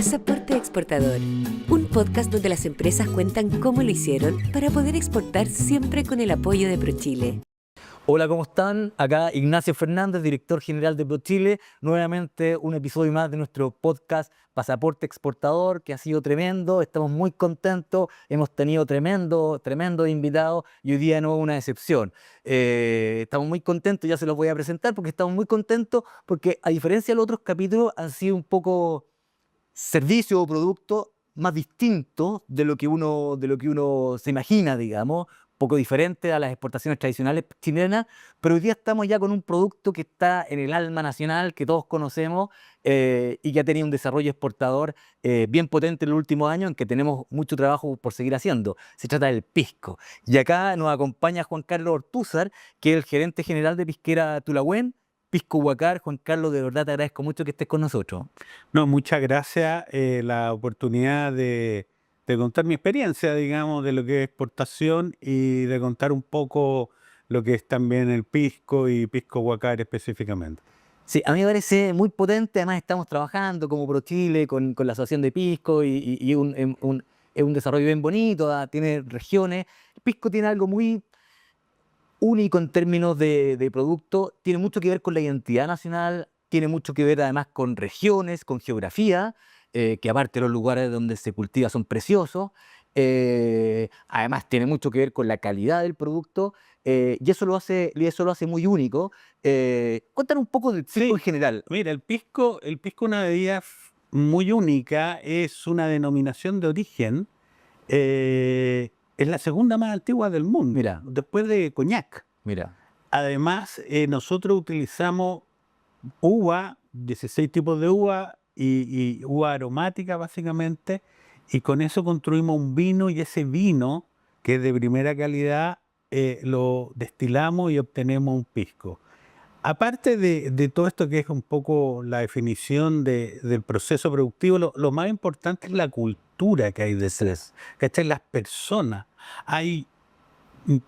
Pasaporte Exportador, un podcast donde las empresas cuentan cómo lo hicieron para poder exportar siempre con el apoyo de ProChile. Hola, ¿cómo están? Acá Ignacio Fernández, director general de ProChile. Nuevamente un episodio más de nuestro podcast Pasaporte Exportador, que ha sido tremendo. Estamos muy contentos. Hemos tenido tremendo invitados y hoy día no es una excepción. Estamos muy contentos, ya se los voy a presentar porque estamos muy contentos porque a diferencia de los otros capítulos han sido un poco servicio o producto más distinto de lo que uno se imagina, digamos, poco diferente a las exportaciones tradicionales chilenas, pero hoy día estamos ya con un producto que está en el alma nacional, que todos conocemos y que ha tenido un desarrollo exportador bien potente en los últimos años, en que tenemos mucho trabajo por seguir haciendo. Se trata del pisco. Y acá nos acompaña Juan Carlos Ortúzar, que es el gerente general de Pisquera Tulagüen, Pisco Huacar. Juan Carlos, de verdad te agradezco mucho que estés con nosotros. No, muchas gracias. La oportunidad de contar mi experiencia, digamos, de lo que es exportación y de contar un poco lo que es también el pisco y pisco huacar específicamente. Sí, a mí me parece muy potente. Además, estamos trabajando como ProChile con la Asociación de Pisco y es un desarrollo bien bonito, tiene regiones. El pisco tiene algo muy único en términos de producto, tiene mucho que ver con la identidad nacional, tiene mucho que ver además con regiones, con geografía, que aparte los lugares donde se cultiva son preciosos. Además tiene mucho que ver con la calidad del producto y eso lo hace muy único. Cuéntanos un poco del pisco en general. Mira, el pisco es una bebida muy única, es una denominación de origen. Es la segunda más antigua del mundo, Mira. después de coñac. Mira. Además, nosotros utilizamos uva, 16 tipos de uva y uva aromática básicamente, y con eso construimos un vino y ese vino, que es de primera calidad, lo destilamos y obtenemos un pisco. Aparte de todo esto que es un poco la definición del proceso productivo, lo más importante es la cultura que hay detrás, ¿cachai? Las personas. Hay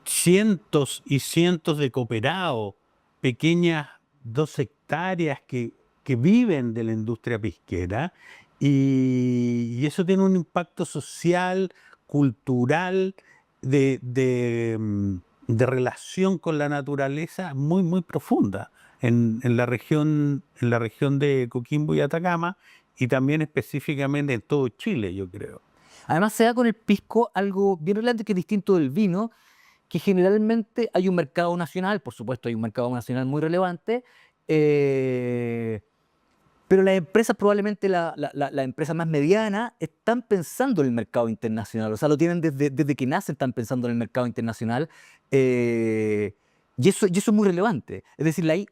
cientos y cientos de cooperados, pequeñas 2 hectáreas que viven de la industria pisquera y eso tiene un impacto social, cultural, de relación con la naturaleza muy, muy profunda en la región de Coquimbo y Atacama y también específicamente en todo Chile, yo creo. Además se da con el pisco algo bien relevante que es distinto del vino, que generalmente hay un mercado nacional, por supuesto hay un mercado nacional muy relevante, pero las empresas, probablemente la empresa más mediana, están pensando en el mercado internacional, o sea, lo tienen desde que nacen, están pensando en el mercado internacional, y eso es muy relevante. Es decir, en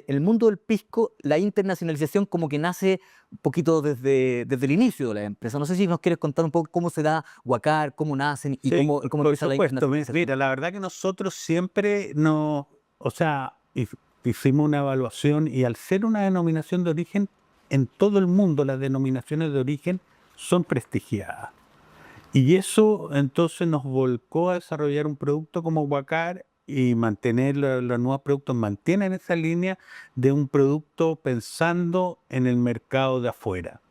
el mundo del pisco, la internacionalización como que nace un poquito desde el inicio de la empresa. No sé si nos quieres contar un poco cómo se da Huacar, cómo nacen y cómo empieza la internacionalización. Mira, la verdad que nosotros siempre hicimos una evaluación y al ser una denominación de origen, en todo el mundo las denominaciones de origen son prestigiadas. Y eso entonces nos volcó a desarrollar un producto como Huacar y mantener los nuevos productos, mantienen esa línea de un producto pensando en el mercado de afuera.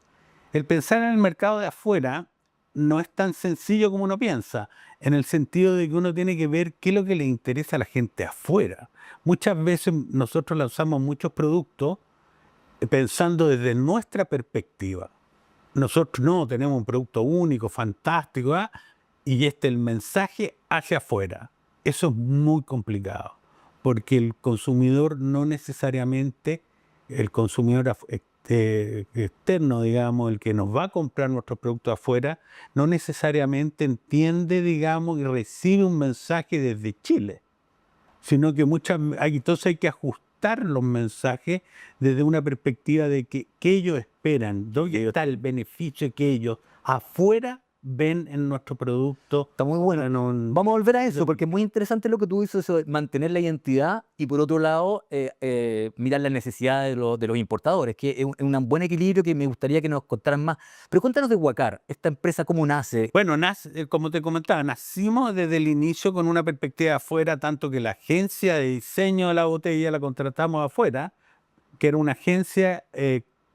El pensar en el mercado de afuera no es tan sencillo como uno piensa, en el sentido de que uno tiene que ver qué es lo que le interesa a la gente afuera. Muchas veces nosotros lanzamos muchos productos pensando desde nuestra perspectiva. Nosotros no, tenemos un producto único, fantástico, y el mensaje hacia afuera. Eso es muy complicado, porque el consumidor no necesariamente, el consumidor externo, digamos, el que nos va a comprar nuestros productos afuera, no necesariamente entiende, digamos, y recibe un mensaje desde Chile, sino que entonces hay que ajustar los mensajes desde una perspectiva de que ellos esperan, ¿dónde está el beneficio que ellos afuera ven en nuestro producto? Está muy bueno. Vamos a volver a eso, porque es muy interesante lo que tú dices, eso de mantener la identidad y por otro lado mirar las necesidades de los importadores, que es un buen equilibrio que me gustaría que nos contaran más. Pero cuéntanos de Huacar, esta empresa, ¿cómo nace? Bueno, como te comentaba, nacimos desde el inicio con una perspectiva de afuera, tanto que la agencia de diseño de la botella la contratamos afuera, que era una agencia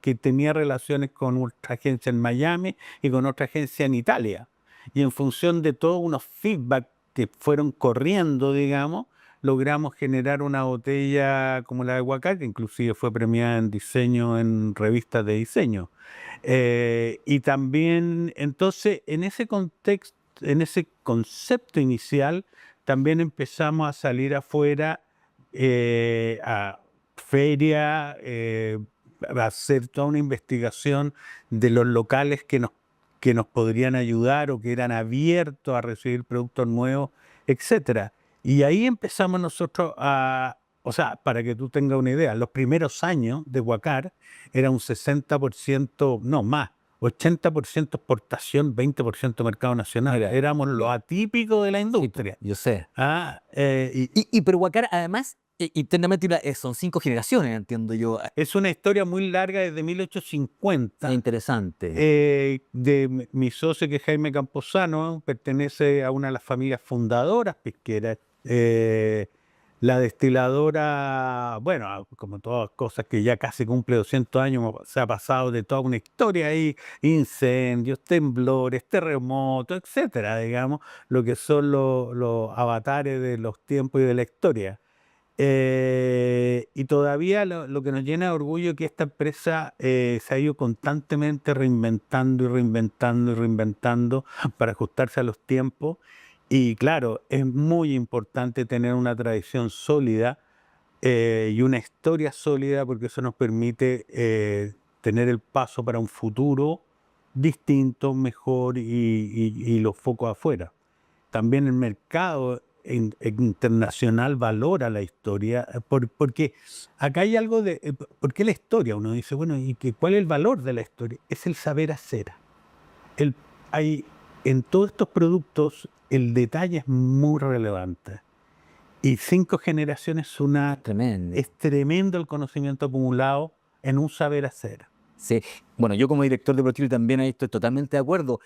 que tenía relaciones con otra agencia en Miami y con otra agencia en Italia. Y en función de todos unos feedback que fueron corriendo, digamos, logramos generar una botella como la de Huacar, que inclusive fue premiada en diseño en revistas de diseño. Y también, entonces, en ese contexto, en ese concepto inicial, también empezamos a salir afuera a feria, a hacer toda una investigación de los locales que nos podrían ayudar o que eran abiertos a recibir productos nuevos, etcétera. Y ahí empezamos nosotros o sea, para que tú tengas una idea, los primeros años de Huacar era un 60%, no más, 80% exportación, 20% mercado nacional. Éramos lo atípico de la industria. Yo sé. Y Pero Huacar, además, internamente son 5 generaciones, entiendo yo. es una historia muy larga desde 1850. Es interesante. De mi socio, que es Jaime Camposano, pertenece a una de las familias fundadoras pesqueras. La destiladora, bueno, como todas cosas que ya casi cumple 200 años, se ha pasado de toda una historia ahí, incendios, temblores, terremotos, etcétera, digamos, lo que son los avatares de los tiempos y de la historia. Y todavía lo que nos llena de orgullo es que esta empresa se ha ido constantemente reinventando y reinventando y reinventando para ajustarse a los tiempos. Y claro, es muy importante tener una tradición sólida y una historia sólida, porque eso nos permite tener el paso para un futuro distinto, mejor y los focos afuera. También el mercado internacional valora la historia, porque acá hay algo de... ¿Por qué la historia? Uno dice, bueno, ¿cuál es el valor de la historia? Es el saber hacer. En todos estos productos el detalle es muy relevante. Y 5 generaciones Tremendo. es tremendo el conocimiento acumulado en un saber hacer. Sí. Bueno, yo como director de ProChile también ahí estoy totalmente de acuerdo.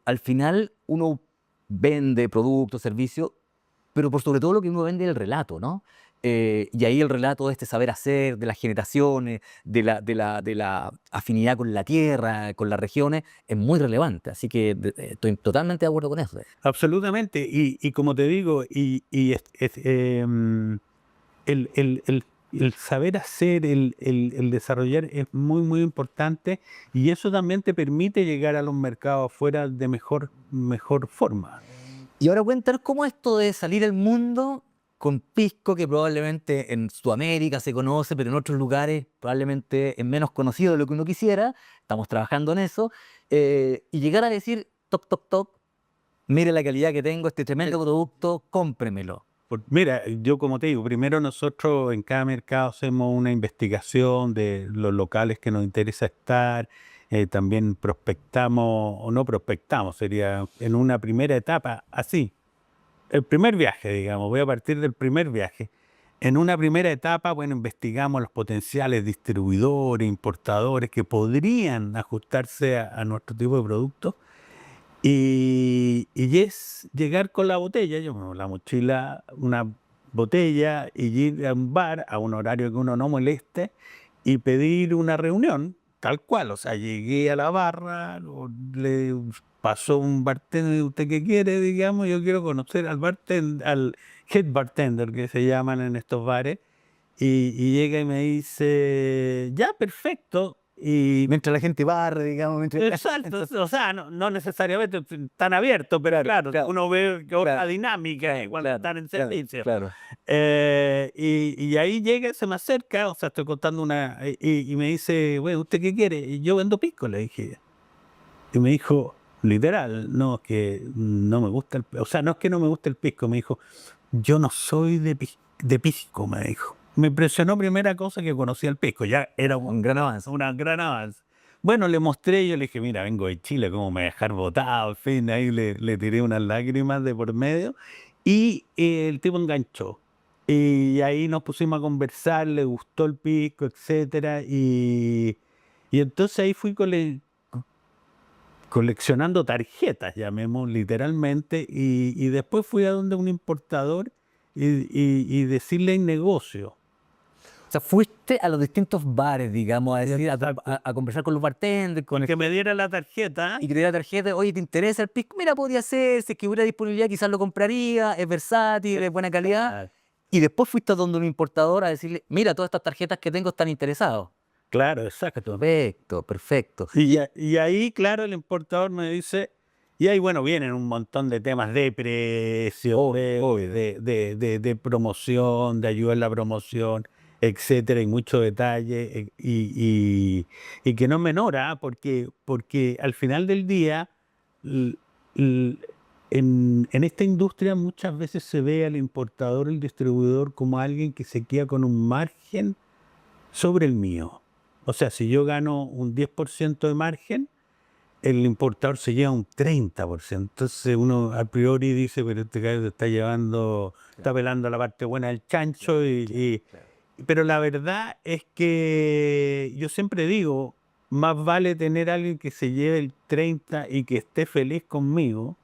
Al final uno vende productos, servicios, pero por sobre todo lo que uno vende es el relato, ¿no? Y ahí el relato de este saber hacer, de las generaciones, de la afinidad con la tierra, con las regiones, es muy relevante. Así que estoy totalmente de acuerdo con eso. Absolutamente. Y como te digo, el saber hacer, el desarrollar es muy, muy importante, y eso también te permite llegar a los mercados afuera de mejor forma. Y ahora cuéntanos cómo esto de salir al mundo con pisco, que probablemente en Sudamérica se conoce, pero en otros lugares probablemente es menos conocido de lo que uno quisiera. Estamos trabajando en eso. Y llegar a decir, toc, toc, toc, mire la calidad que tengo, este tremendo producto, cómpremelo. Mira, yo como te digo, primero nosotros en cada mercado hacemos una investigación de los locales que nos interesa estar. También prospectamos, o no prospectamos, sería en una primera etapa, así. El primer viaje, digamos, voy a partir del primer viaje. En una primera etapa, bueno, investigamos los potenciales distribuidores, importadores que podrían ajustarse a nuestro tipo de producto. Y es llegar con la botella, la mochila, una botella, y ir a un bar a un horario que uno no moleste y pedir una reunión, tal cual. O sea, llegué a la barra, le pasó un bartender, ¿usted qué quiere? Digamos, yo quiero conocer al head bartender, que se llaman en estos bares, y llega y me dice, ya, perfecto. Y Mientras la gente barre, digamos. exacto, o sea, no necesariamente tan abierto, pero claro, uno ve que otra dinámica cuando están en servicio. Claro. Y ahí llega, se me acerca, o sea, estoy contando y me dice, bueno, ¿usted qué quiere? Y yo vendo pisco, le dije. Y me dijo, literal, no, es que no me gusta o sea, no es que no me guste el pisco, me dijo, yo no soy de pisco, me dijo. Me impresionó, primera cosa, que conocía el pisco, ya era Un gran avance. una gran avance. Bueno, le mostré, yo le dije, mira, vengo de Chile, ¿cómo me voy a dejar botado? En fin, ahí le tiré unas lágrimas de por medio, y el tipo enganchó. Y ahí nos pusimos a conversar, le gustó el pisco, etcétera, y entonces ahí fui coleccionando tarjetas, llamemos literalmente, y después fui a donde un importador y decirle en negocio. sea, fuiste a los distintos bares, digamos, a decir, a conversar con los bartenders, con el Que me diera la tarjeta. y que te diera la tarjeta, oye, ¿te interesa el pisco? Mira, podría ser, si es que hubiera disponibilidad quizás lo compraría, es versátil, es buena calidad. Y después fuiste a donde un importador a decirle, mira, todas estas tarjetas que tengo están interesados. Claro, exacto. Perfecto, perfecto. Y ahí, claro, el importador me dice, y ahí, bueno, vienen un montón de temas de precio, de promoción, de ayuda en la promoción, etcétera, y mucho detalle, y que no es menor, ¿ah? Porque al final del día, l- l- en esta industria muchas veces se ve al importador, el distribuidor, como alguien que se queda con un margen sobre el mío. O sea, si yo gano un 10% de margen, el importador se lleva un 30%. Entonces uno a priori dice, pero este gallo está llevando, está pelando la parte buena del chancho. Pero la verdad es que yo siempre digo, más vale tener a alguien que se lleve el 30 y que esté feliz conmigo,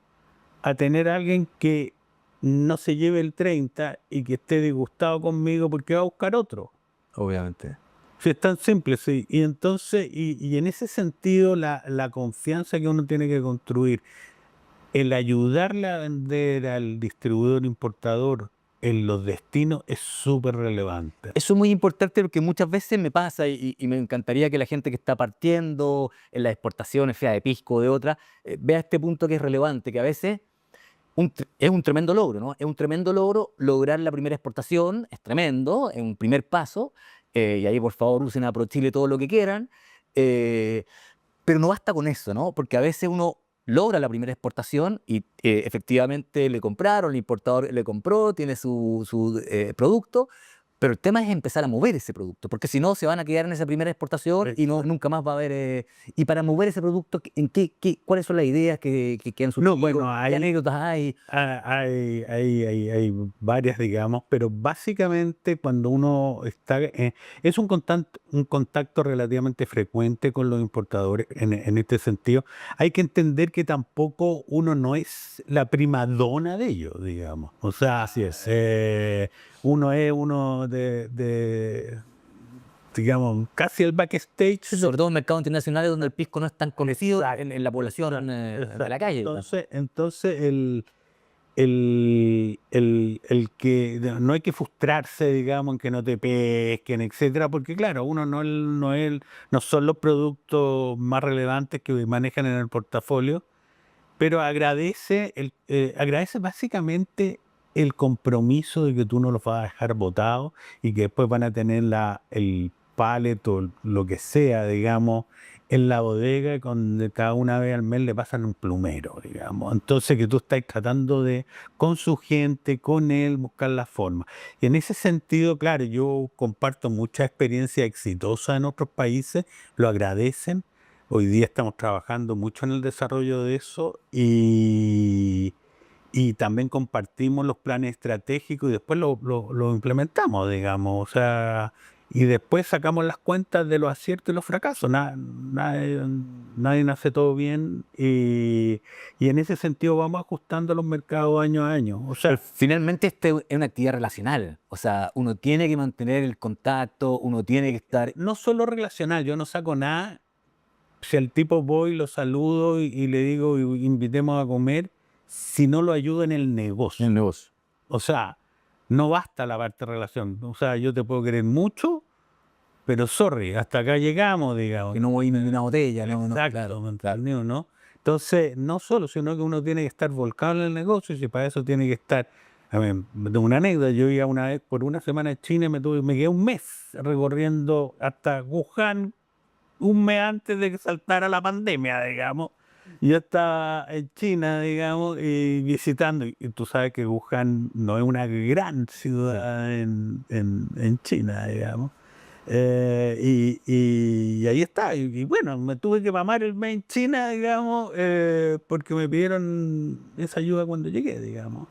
a tener a alguien que no se lleve el 30 y que esté disgustado conmigo porque va a buscar otro. Obviamente. Sí, es tan simple, sí. Y entonces, y en ese sentido, la confianza que uno tiene que construir, el ayudarle a vender al distribuidor importador en los destinos es súper relevante. Eso es muy importante porque muchas veces me pasa y me encantaría que la gente que está partiendo en las exportaciones, sea de pisco o de otra, vea este punto que es relevante, que a veces es un tremendo logro, ¿no? Es un tremendo logro lograr la primera exportación, es tremendo, es un primer paso, y ahí por favor usen a ProChile todo lo que quieran, eh, pero no basta con eso, ¿no? Porque a veces uno logra la primera exportación y efectivamente le compraron, el importador le compró, tiene su producto, pero el tema es empezar a mover ese producto, porque si no se van a quedar en esa primera exportación y no, nunca más va a haber... y para mover ese producto, ¿cuáles son las ideas que han surgido? No, bueno, ¿Qué anécdotas hay? Hay varias, digamos, pero básicamente cuando uno está, es un contacto relativamente frecuente con los importadores en este sentido. Hay que entender que tampoco uno no es la primadona de ellos, digamos. O sea, Así es. uno es uno digamos, casi el backstage. Sobre todo en mercados internacionales donde el pisco no es tan conocido en la población Exacto. de la calle. Entonces el que no hay que frustrarse, digamos, en que no te pesquen, etcétera, porque claro, uno no son los productos más relevantes que manejan en el portafolio, pero agradece básicamente el compromiso de que tú no los vas a dejar botados y que después van a tener el pallet o lo que sea, digamos, en la bodega y cada una vez al mes le pasan un plumero, digamos. Entonces que tú estás tratando de, con su gente, con él, buscar la forma. Y en ese sentido, claro, yo comparto mucha experiencia exitosa en otros países, lo agradecen. Hoy día estamos trabajando mucho en el desarrollo de eso y también compartimos los planes estratégicos y después lo implementamos, digamos. O sea, y después sacamos las cuentas de los aciertos y los fracasos. Nadie nace todo bien y en ese sentido vamos ajustando los mercados año a año. O sea, Finalmente, este es una actividad relacional. O sea, uno tiene que mantener el contacto, uno tiene que estar... no solo relacional, yo no saco nada. Si al tipo voy, lo saludo y le digo, invitemos a comer, si no lo ayudo en el negocio. En el negocio. O sea, no basta la parte de relación. O sea, yo te puedo querer mucho, pero sorry, hasta acá llegamos, digamos. Que no voy a irme de una botella, ¿no? Exacto, Claro, ¿me claro. entendió, no? Entonces, no solo, sino que uno tiene que estar volcado en el negocio y para eso tiene que estar... A ver, de una anécdota, yo iba una vez por una semana a China y me quedé un mes recorriendo hasta Wuhan, un mes antes de que saltara la pandemia, digamos. Yo estaba en China, digamos, y visitando, y tú sabes que Wuhan no es una gran ciudad en China, digamos. Y ahí está, y bueno, me tuve que mamar el mes en China, digamos, porque me pidieron esa ayuda cuando llegué, digamos.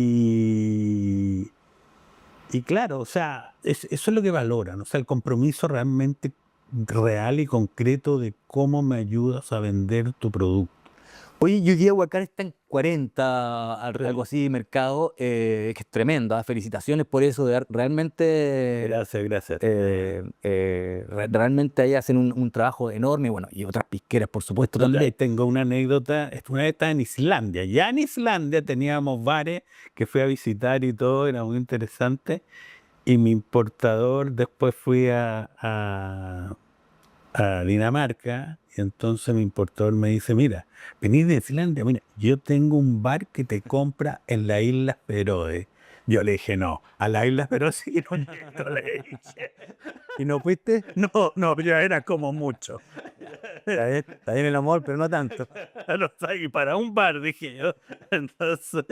Y, y claro, o sea, eso es lo que valoran, o sea, el compromiso realmente real y concreto de cómo me ayudas a vender tu producto. Oye, y hoy día Huacar está 40, algo así, mercado, que es tremendo. Felicitaciones por eso, realmente, Gracias. realmente ahí hacen un trabajo enorme, bueno, y otras pisqueras, por supuesto, Ahí también. tengo una anécdota. Una vez estaba en Islandia. Ya en Islandia teníamos bares que fui a visitar y todo, era muy interesante. Y mi importador, después fui a Dinamarca, y entonces mi importador me dice, mira, venís de Islandia, mira, yo tengo un bar que te compra en las Islas Feroe. Yo le dije, no, a las Islas Feroe sí no llego, le dije. ¿Y no fuiste? No, ya era como mucho. Está bien el amor, pero no tanto. No sé, y para un bar, dije yo. Entonces,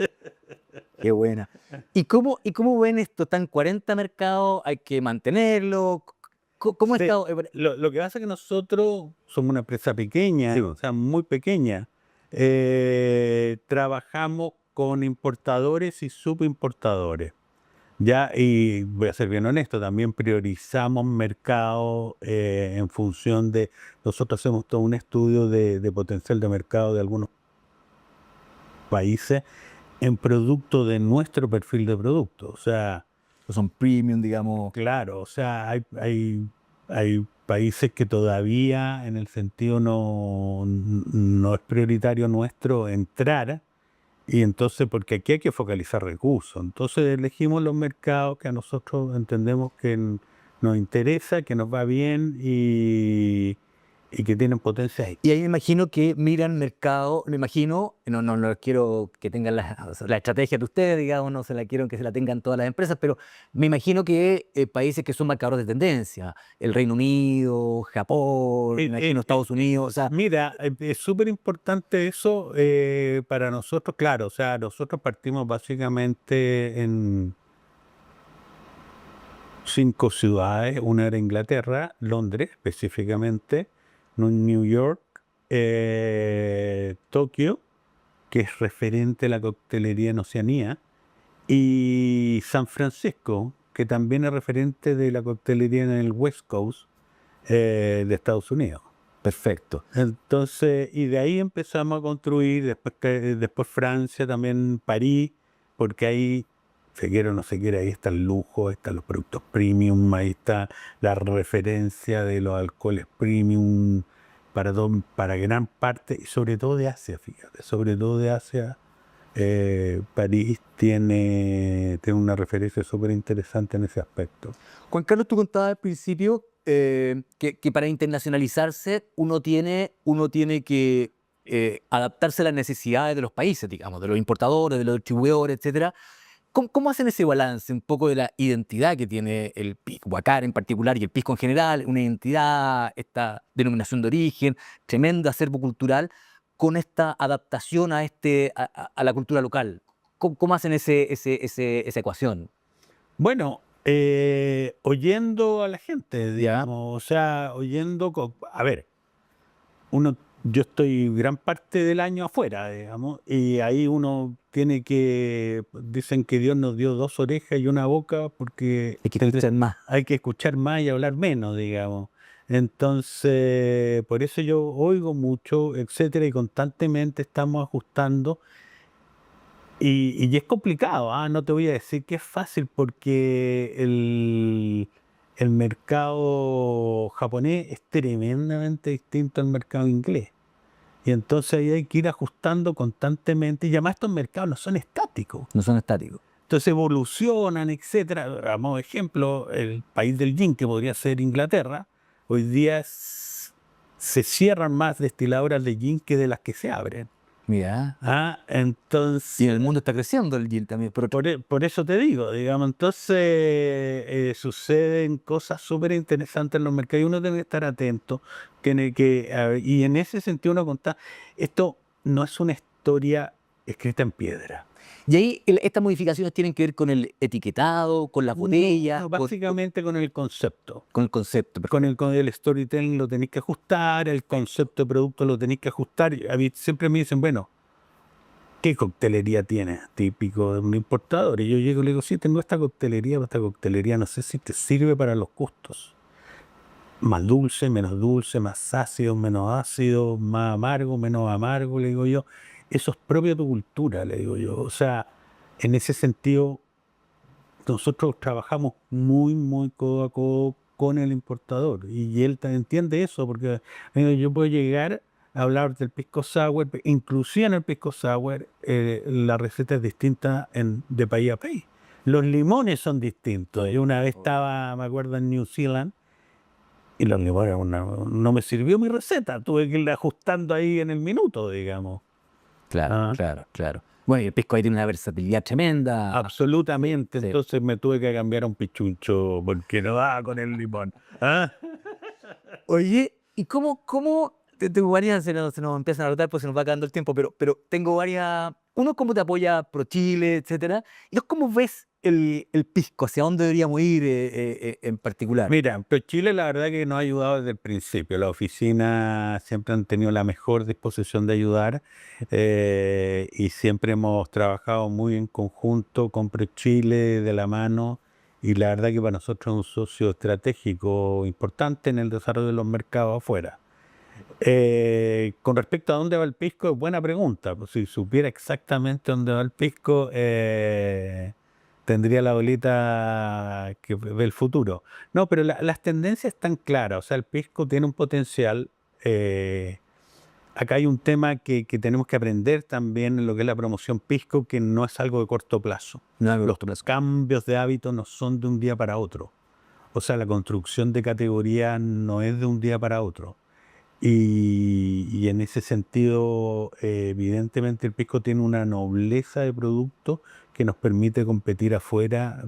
Qué buena. ¿Y cómo ven esto? ¿Están 40 mercados? ¿Hay que mantenerlo? ¿Cómo ha sí, estado? lo que pasa es que nosotros somos una empresa pequeña, Sí. o sea, muy pequeña. Trabajamos con importadores y subimportadores. Ya, y voy a ser bien honesto, también priorizamos mercado en función de, nosotros hacemos todo un estudio de potencial de mercado de algunos países en producto de nuestro perfil de producto. O sea, Son premium, digamos. claro, o sea, hay países que todavía en el sentido no es prioritario nuestro entrar. Y entonces, porque aquí hay que focalizar recursos. Entonces elegimos los mercados que a nosotros entendemos que nos interesa, que nos va bien y que tienen potencia ahí. Y ahí me imagino que miran mercado, me imagino, no quiero que tengan la estrategia de ustedes, digamos, no se la quiero que se la tengan todas las empresas, pero me imagino que países que son marcadores de tendencia, el Reino Unido, Japón, me imagino Estados Unidos, o sea, Mira, es súper importante eso para nosotros, claro, o sea, nosotros partimos básicamente en 5 ciudades. Una era Inglaterra, Londres específicamente, New York, Tokio, que es referente a la coctelería en Oceanía, y San Francisco, que también es referente de la coctelería en el West Coast de Estados Unidos. perfecto. Entonces, y de ahí empezamos a construir, después Francia, también París, porque ahí, se quiere o no se quiere, ahí está el lujo, están los productos premium, ahí está la referencia de los alcoholes premium para gran parte, y sobre todo de Asia, fíjate, sobre todo de Asia. París tiene una referencia súper interesante en ese aspecto. Juan Carlos, tú contabas al principio que para internacionalizarse uno tiene que adaptarse a las necesidades de los países, digamos, de los importadores, de los distribuidores, etcétera. ¿Cómo hacen ese balance un poco de la identidad que tiene el pisco, Huacar en particular y el pisco en general, una identidad, esta denominación de origen, tremendo acervo cultural, con esta adaptación a la cultura local? ¿Cómo hacen esa ecuación? Bueno, oyendo a la gente, ¿Ya? digamos, o sea, a ver, yo estoy gran parte del año afuera, digamos, y ahí uno dicen que Dios nos dio 2 orejas y una boca porque Hay que escuchar más. hay que escuchar más y hablar menos, digamos. Entonces, por eso yo oigo mucho, etcétera, y constantemente estamos ajustando. Y es complicado, no te voy a decir que es fácil porque el mercado japonés es tremendamente distinto al mercado inglés. Y entonces ahí hay que ir ajustando constantemente. Y además estos mercados no son estáticos. No son estáticos. Entonces evolucionan, etcétera. Damos ejemplo, el país del gin, que podría ser Inglaterra, hoy día se cierran más destiladoras de gin que de las que se abren. Mira. Entonces, Y en el mundo está creciendo el gin también. por eso te digo, digamos, entonces suceden cosas súper interesantes en los mercados y uno tiene que estar atento. Y en ese sentido uno conta, esto no es una historia escrita en piedra. Y ahí estas modificaciones tienen que ver con el etiquetado, con las botellas, No, básicamente con el concepto. con el concepto. Con el storytelling lo tenéis que ajustar, el concepto de producto lo tenéis que ajustar. A mí siempre me dicen, bueno, ¿qué coctelería tienes? Típico de un importador. Y yo llego y le digo, sí, tengo esta coctelería, pero esta coctelería no sé si te sirve para los gustos. Más dulce, menos dulce, más ácido, menos ácido, más amargo, menos amargo, le digo yo. eso es propio de tu cultura, le digo yo. O sea, en ese sentido, nosotros trabajamos muy codo a codo con el importador y él entiende eso porque yo puedo llegar a hablar del pisco sour, inclusive en el pisco sour la receta es distinta de país a país. Los limones son distintos. Yo una vez estaba, me acuerdo, en New Zealand y los limones no me sirvió mi receta, tuve que ir ajustando ahí en el minuto, digamos. Claro, claro. Bueno, y el pisco ahí tiene una versatilidad tremenda. Absolutamente, Sí. entonces me tuve que cambiar a un pichuncho porque no daba con el limón. ¿Ah? Oye, ¿y cómo tengo varias, se nos empiezan a rotar porque se nos va acabando el tiempo, pero tengo varias, uno, cómo te apoya ProChile, etcétera, y dos, cómo ves el pisco, hacia dónde deberíamos ir en particular? Mira, pero Chile la verdad que nos ha ayudado desde el principio. La oficina siempre han tenido la mejor disposición de ayudar y siempre hemos trabajado muy en conjunto con ProChile de la mano y la verdad que para nosotros es un socio estratégico importante en el desarrollo de los mercados afuera. Con respecto a dónde va el pisco, es buena pregunta. Pues si supiera exactamente dónde va el pisco, tendría la bolita que ve el futuro. No, pero las tendencias están claras. O sea, el pisco tiene un potencial. Acá hay un tema que tenemos que aprender también en lo que es la promoción pisco, que no es algo de corto plazo. No, Los cambios de hábito no son de un día para otro. O sea, la construcción de categoría no es de un día para otro. Y en ese sentido, evidentemente el pisco tiene una nobleza de producto que nos permite competir afuera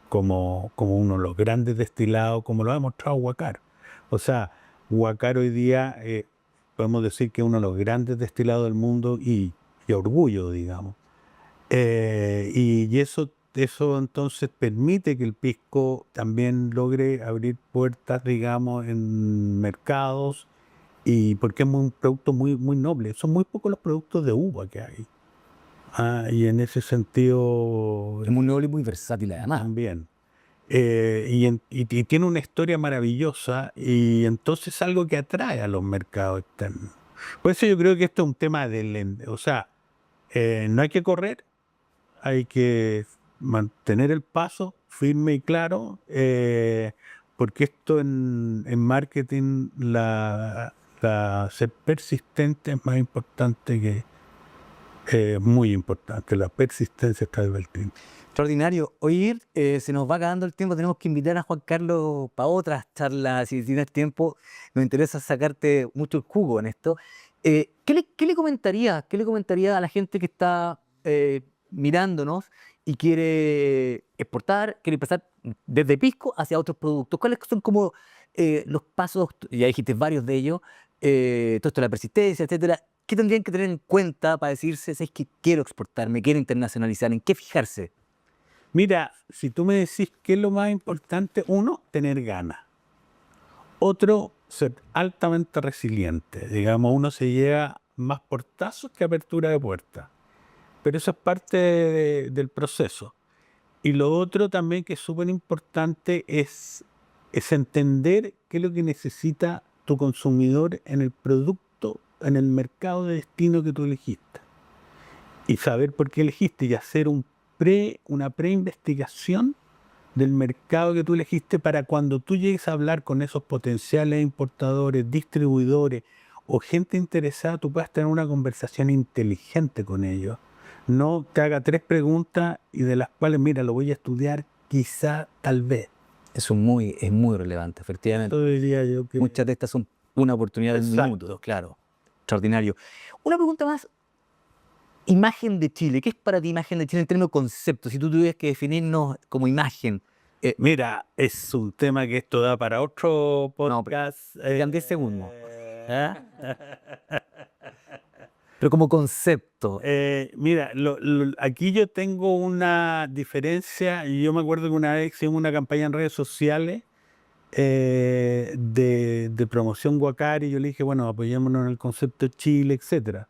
como uno de los grandes destilados, como lo ha demostrado Huacar. O sea, Huacar hoy día podemos decir que es uno de los grandes destilados del mundo y orgullo, digamos. Y eso entonces permite que el pisco también logre abrir puertas, digamos, en mercados y porque es un producto muy noble. Son muy pocos los productos de uva que hay. Y en ese sentido es muy noble y muy versátil además. también. Y tiene una historia maravillosa y entonces es algo que atrae a los mercados externos. Por eso yo creo que esto es un tema o sea, no hay que correr, hay que mantener el paso firme y claro, porque esto en marketing, ser persistente es más importante muy importante, la persistencia está divertida. Extraordinario. Oír, se nos va acabando el tiempo, tenemos que invitar a Juan Carlos para otras charlas, si tienes tiempo, nos interesa sacarte mucho el jugo en esto. ¿Qué le comentaría a la gente que está mirándonos y quiere exportar, quiere pasar desde pisco hacia otros productos? ¿Cuáles son como los pasos? Ya dijiste varios de ellos, todo esto de la persistencia, etcétera. ¿Qué tendrían que tener en cuenta para decirse, es que quiero exportar, me quiero internacionalizar? ¿En qué fijarse? Mira, si tú me decís qué es lo más importante, uno, tener ganas. Otro, ser altamente resiliente. Digamos, uno se lleva más portazos que apertura de puertas. Pero eso es parte del proceso. Y lo otro también que es súper importante es entender qué es lo que necesita tu consumidor en el producto, en el mercado de destino que tú elegiste. Y saber por qué elegiste y hacer una preinvestigación del mercado que tú elegiste para cuando tú llegues a hablar con esos potenciales importadores, distribuidores o gente interesada, tú puedas tener una conversación inteligente con ellos. No te haga 3 preguntas y de las cuales, mira, lo voy a estudiar quizá, tal vez. Eso es muy relevante, efectivamente. Eso diría yo que... Muchas de estas son una oportunidad de Exacto. minutos, claro. Extraordinario. Una pregunta más. Imagen de Chile. ¿Qué es para ti imagen de Chile en términos de concepto? Si tú tuvieras que definirnos como imagen. Mira, es un tema que esto da para otro podcast. Quedan 10 segundos. Pero como concepto. Mira, aquí yo tengo una diferencia, y yo me acuerdo que una vez hicimos una campaña en redes sociales de promoción Huacar, y yo le dije, bueno, apoyémonos en el concepto Chile, etcétera.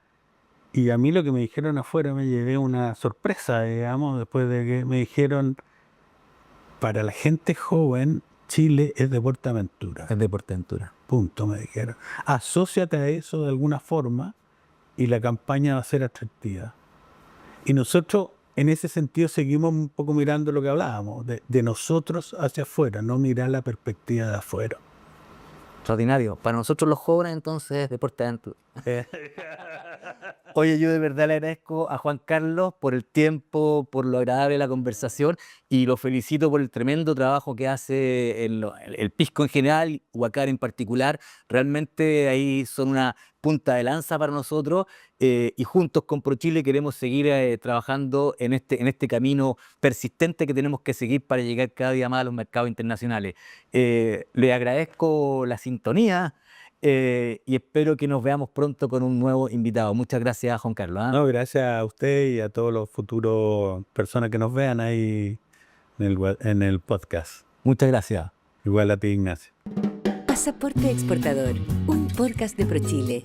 Y a mí lo que me dijeron afuera me llevé una sorpresa, digamos, después de que me dijeron, para la gente joven, Chile es de PortAventura. Es de PortAventura. Punto, me dijeron. Asóciate a eso de alguna forma. y la campaña va a ser atractiva. Y nosotros, en ese sentido, seguimos un poco mirando lo que hablábamos, de nosotros hacia afuera, no mirar la perspectiva de afuera. Extraordinario. Para nosotros los jóvenes, entonces, Deporte Aventura. Oye, yo de verdad le agradezco a Juan Carlos por el tiempo, por lo agradable de la conversación y lo felicito por el tremendo trabajo que hace el Pisco en general, Huacar en particular. Realmente ahí son una punta de lanza para nosotros y juntos con ProChile queremos seguir trabajando en este camino persistente que tenemos que seguir para llegar cada día más a los mercados internacionales. Le agradezco la sintonía. Y espero que nos veamos pronto con un nuevo invitado. Muchas gracias, Juan Carlos. No, gracias a usted y a todos los futuros personas que nos vean ahí en el podcast. Muchas gracias. Igual a ti, Ignacio. Pasaporte Exportador, un podcast de ProChile.